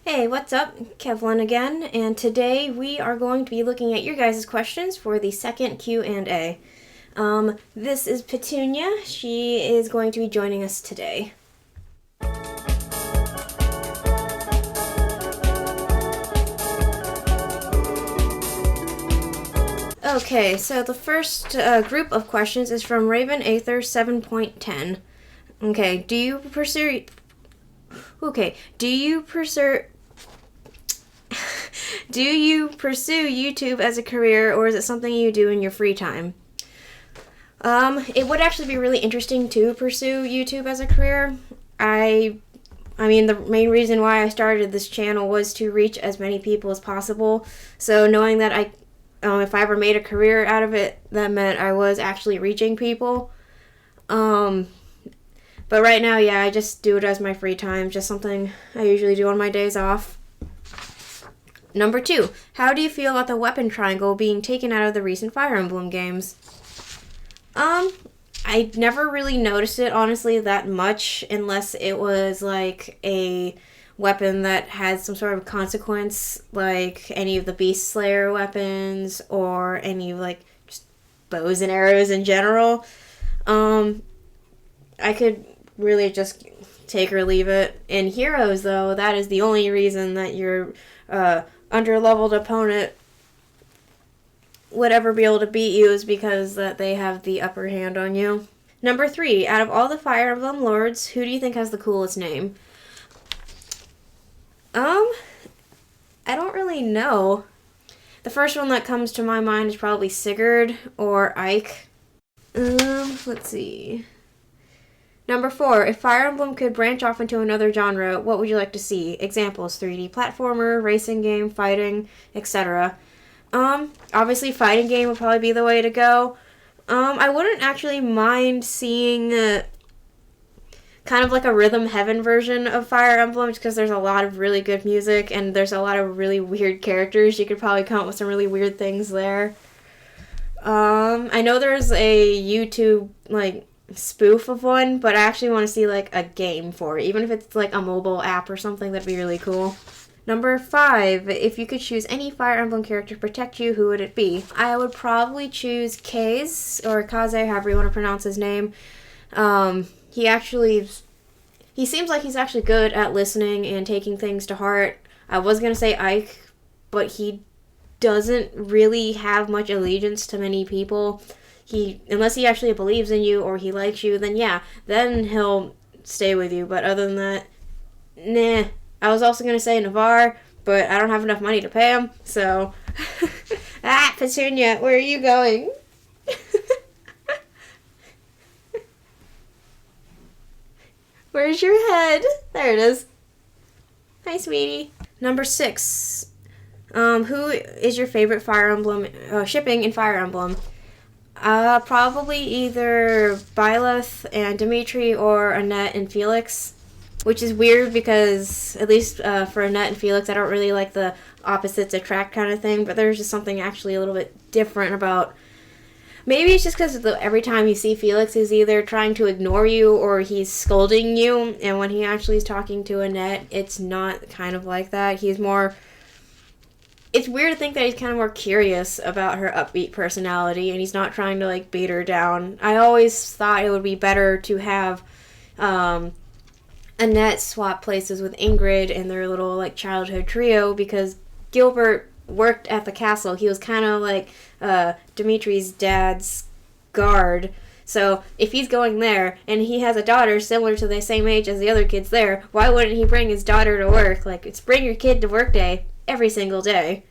Hey, what's up? Kevlin again, and today we are going to be looking at your guys' questions for the second Q&A. This is Petunia. She is going to be joining us today. Okay, so the first group of questions is from Raven Aether 7.10. Okay, do you pursue YouTube as a career, or is it something you do in your free time? It would actually be really interesting to pursue YouTube as a career. I mean, the main reason why I started this channel was to reach as many people as possible. So knowing that if I ever made a career out of it, that meant I was actually reaching people. But right now, yeah, I just do it as my free time, just something I usually do on my days off. Number 2, how do you feel about the weapon triangle being taken out of the recent Fire Emblem games? I never really noticed it, honestly, that much, unless it was like a weapon that had some sort of consequence, like any of the Beast Slayer weapons, or any of like just bows and arrows in general. I could really just take or leave it. In Heroes, though, that is the only reason that your under-leveled opponent would ever be able to beat you, is because that they have the upper hand on you. Number 3, out of all the Fire Emblem lords, who do you think has the coolest name? I don't really know. The first one that comes to my mind is probably Sigurd or Ike. Let's see. Number 4, if Fire Emblem could branch off into another genre, what would you like to see? Examples: 3D platformer, racing game, fighting, etc. Obviously fighting game would probably be the way to go. I wouldn't actually mind seeing kind of like a Rhythm Heaven version of Fire Emblem, because there's a lot of really good music and there's a lot of really weird characters. You could probably come up with some really weird things there. I know there's a YouTube like spoof of one, but I actually want to see like a game for it, even if it's like a mobile app or something. That'd be really cool. Number 5, if you could choose any Fire Emblem character to protect you, who would it be? I would probably choose Kaze, or Kaze, however you want to pronounce his name. He seems like he's actually good at listening and taking things to heart. I was going to say Ike, but he doesn't really have much allegiance to many people. Unless he actually believes in you or he likes you, then yeah, then he'll stay with you. But other than that, nah. I was also going to say Navarre, but I don't have enough money to pay him, so... Petunia, where are you going? Where's your head? There it is. Hi, sweetie. Number 6. Who is your favorite Fire Emblem shipping in Fire Emblem? Probably either Byleth and Dimitri, or Annette and Felix. Which is weird because, at least for Annette and Felix, I don't really like the opposites attract kind of thing, but there's just something actually a little bit different about... Maybe it's just because every time you see Felix, he's either trying to ignore you or he's scolding you, and when he actually is talking to Annette, it's not kind of like that. He's more... It's weird to think that he's kind of more curious about her upbeat personality, and he's not trying to, like, beat her down. I always thought it would be better to have... Annette swap places with Ingrid and their little like childhood trio, because Gilbert worked at the castle. He was kind of like Dimitri's dad's guard. So if he's going there and he has a daughter similar to the same age as the other kids there, why wouldn't he bring his daughter to work? Like, it's bring your kid to work day every single day.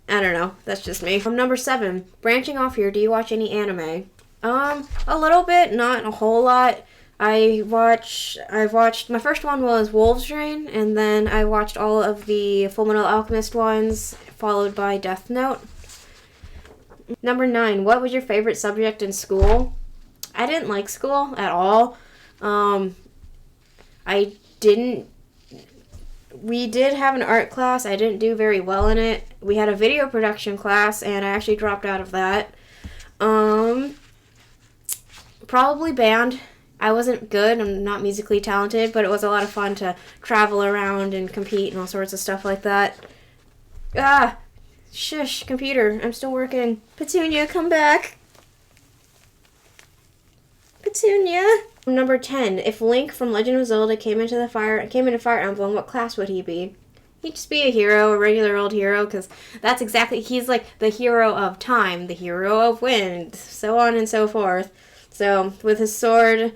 I don't know. That's just me. Number 7. Branching off here, do you watch any anime? A little bit, not a whole lot. I've watched, my first one was Wolves Rain, and then I watched all of the Fullmetal Alchemist ones, followed by Death Note. Number 9, what was your favorite subject in school? I didn't like school at all. We did have an art class. I didn't do very well in it. We had a video production class, and I actually dropped out of that. Probably band. I wasn't good. I'm not musically talented, but it was a lot of fun to travel around and compete and all sorts of stuff like that. Ah! Shush, computer. I'm still working. Petunia, come back. Petunia. Number 10. If Link from Legend of Zelda came into Fire Emblem, what class would he be? He'd just be a hero, a regular old hero, because that's exactly, he's like the hero of time, the hero of wind, so on and so forth. So, with his sword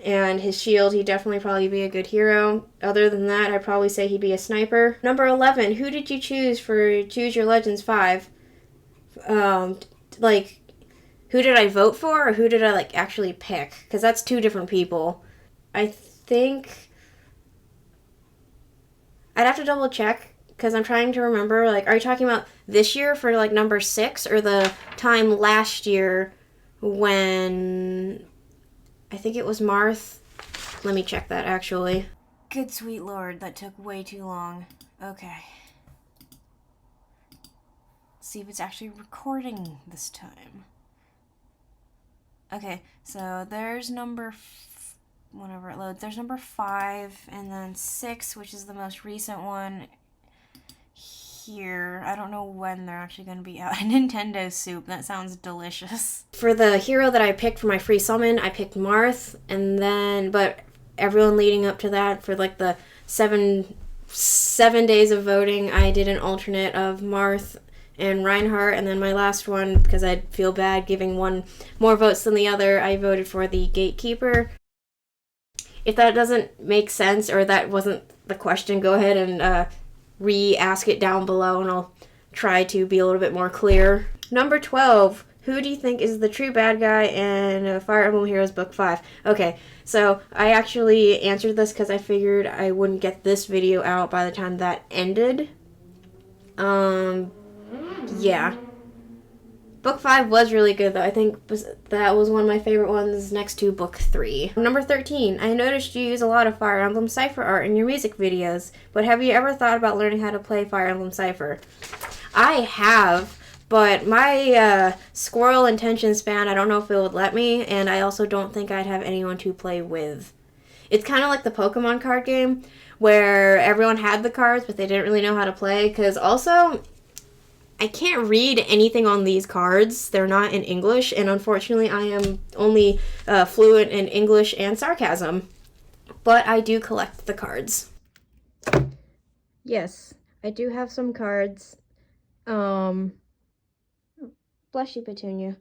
and his shield, he'd definitely probably be a good hero. Other than that, I'd probably say he'd be a sniper. Number 11, who did you choose for Choose Your Legends 5? Who did I vote for, or who did I, actually pick? Because that's two different people. I think I'd have to double check, because I'm trying to remember, are you talking about this year for, number 6, or the time last year when I think it was Marth? Let me check that, actually. Good sweet lord, that took way too long. Okay. Let's see if it's actually recording this time. Okay, so there's whenever it loads, there's number 5, and then 6, which is the most recent one here. I don't know when they're actually going to be out. Nintendo Soup, that sounds delicious. For the hero that I picked for my free summon, I picked Marth, but everyone leading up to that, for the 7 days of voting, I did an alternate of Marth and Reinhardt, and then my last one, because I'd feel bad giving one more votes than the other, I voted for the Gatekeeper. If that doesn't make sense, or that wasn't the question, go ahead and re-ask it down below, and I'll try to be a little bit more clear. Number 12, who do you think is the true bad guy in Fire Emblem Heroes Book 5? Okay, so I actually answered this because I figured I wouldn't get this video out by the time that ended. Yeah. Book 5 was really good, though. I think that was one of my favorite ones next to Book 3. Number 13. I noticed you use a lot of Fire Emblem Cipher art in your music videos, but have you ever thought about learning how to play Fire Emblem Cipher? I have, but my squirrel attention span, I don't know if it would let me, and I also don't think I'd have anyone to play with. It's kind of like the Pokemon card game, where everyone had the cards, but they didn't really know how to play, because also I can't read anything on these cards. They're not in English, and unfortunately I am only fluent in English and sarcasm. But I do collect the cards. Yes, I do have some cards. Bless you, Petunia.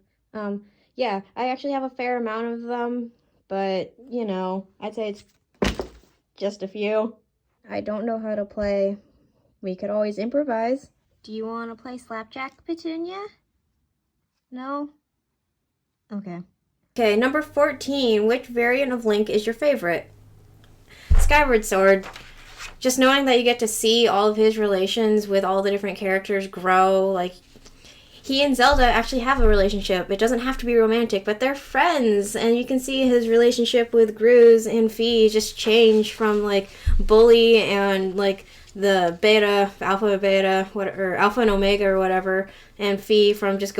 Yeah, I actually have a fair amount of them, but, I'd say it's just a few. I don't know how to play. We could always improvise. Do you want to play Slapjack, Petunia? No? Okay. Okay, number 14. Which variant of Link is your favorite? Skyward Sword. Just knowing that you get to see all of his relations with all the different characters grow. He and Zelda actually have a relationship. It doesn't have to be romantic, but they're friends. And you can see his relationship with Gruz and Fi just change from, bully and, the alpha and omega or whatever, and Fi from just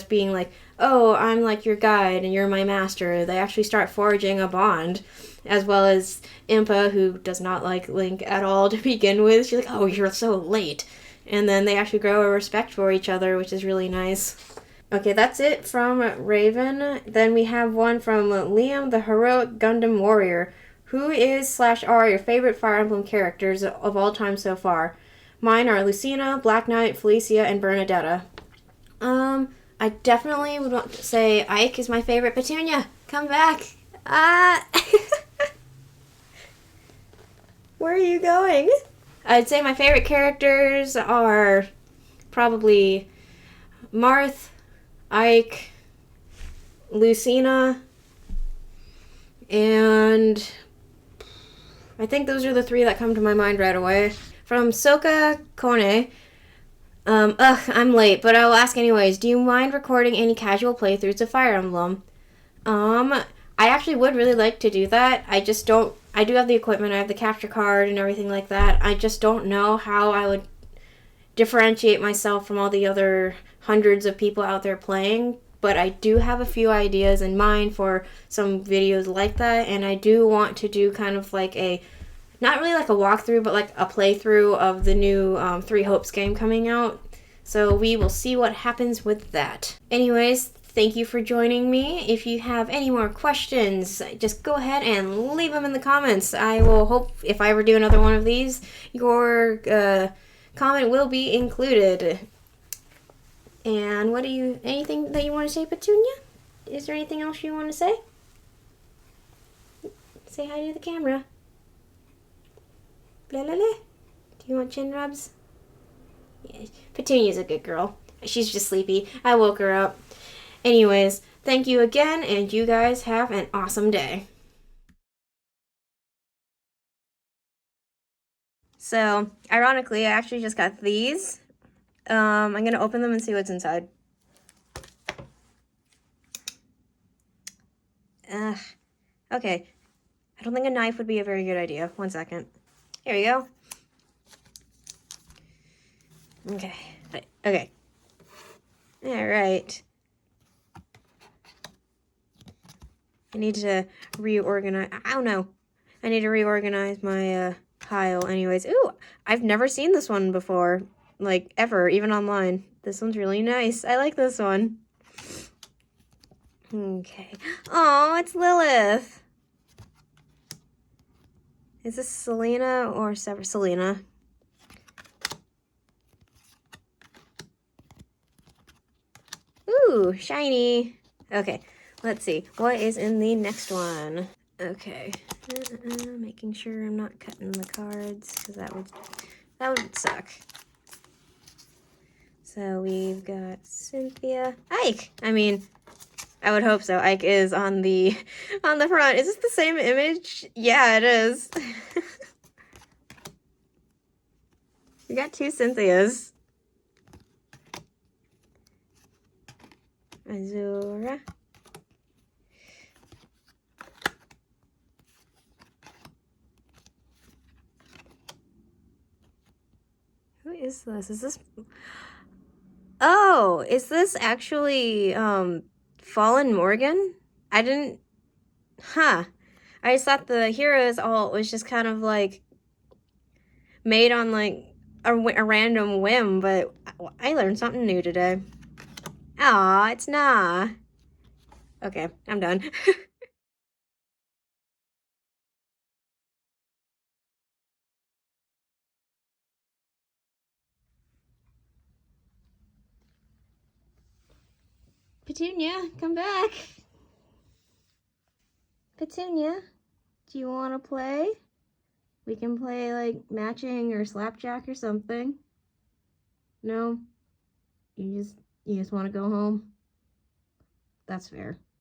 being oh, I'm your guide and you're my master. They actually start forging a bond, as well as Impa, who does not like Link at all to begin with. She's oh, you're so late. And then they actually grow a respect for each other, which is really nice. Okay, that's it from Raven. Then we have one from Liam, the Heroic Gundam Warrior. Who is/are your favorite Fire Emblem characters of all time so far? Mine are Lucina, Black Knight, Felicia, and Bernadetta. I definitely would want to say Ike is my favorite. Petunia, come back. Where are you going? I'd say my favorite characters are probably Marth, Ike, Lucina, and I think those are the 3 that come to my mind right away. From Soka Kone. I'm late, but I'll ask anyways. Do you mind recording any casual playthroughs of Fire Emblem? I actually would really like to do that. I just don't. I do have the equipment. I have the capture card and everything like that. I just don't know how I would differentiate myself from all the other hundreds of people out there playing. but I do have a few ideas in mind for some videos like that, and I do want to do kind of like a, not really like a walkthrough, but like a playthrough of the new Three Hopes game coming out. So we will see what happens with that. Anyways, thank you for joining me. If you have any more questions, just go ahead and leave them in the comments. I will hope, if I ever do another one of these, your comment will be included. And anything that you want to say, Petunia? Is there anything else you want to say? Say hi to the camera. La la la. Do you want chin rubs? Yeah, Petunia's a good girl. She's just sleepy. I woke her up. Anyways, thank you again, and you guys have an awesome day. So, ironically, I actually just got these. I'm going to open them and see what's inside. Okay. I don't think a knife would be a very good idea. 1 second. Here we go. Okay. Okay. Alright. I need to reorganize. I don't know. I need to reorganize my pile anyways. Ooh, I've never seen this one before. Like, ever, even online. This one's really nice. I like this one. Okay. Oh, it's Lilith. Is this Selena or Selena? Ooh, shiny. Okay, let's see. What is in the next one? Okay. Making sure I'm not cutting the cards, because that would suck. So we've got Cynthia. Ike! I mean, I would hope so. Ike is on the front. Is this the same image? Yeah, it is. We got 2 Cynthias. Azura. Who is this? Is this... Oh, is this actually Fallen Morgan? I didn't... Huh. I just thought the heroes all was just kind of like made on like a random whim, but I learned something new today. Aw, it's nah. Okay, I'm done. Petunia, come back. Petunia, do you want to play? We can play like matching or slapjack or something. No? You just want to go home? That's fair.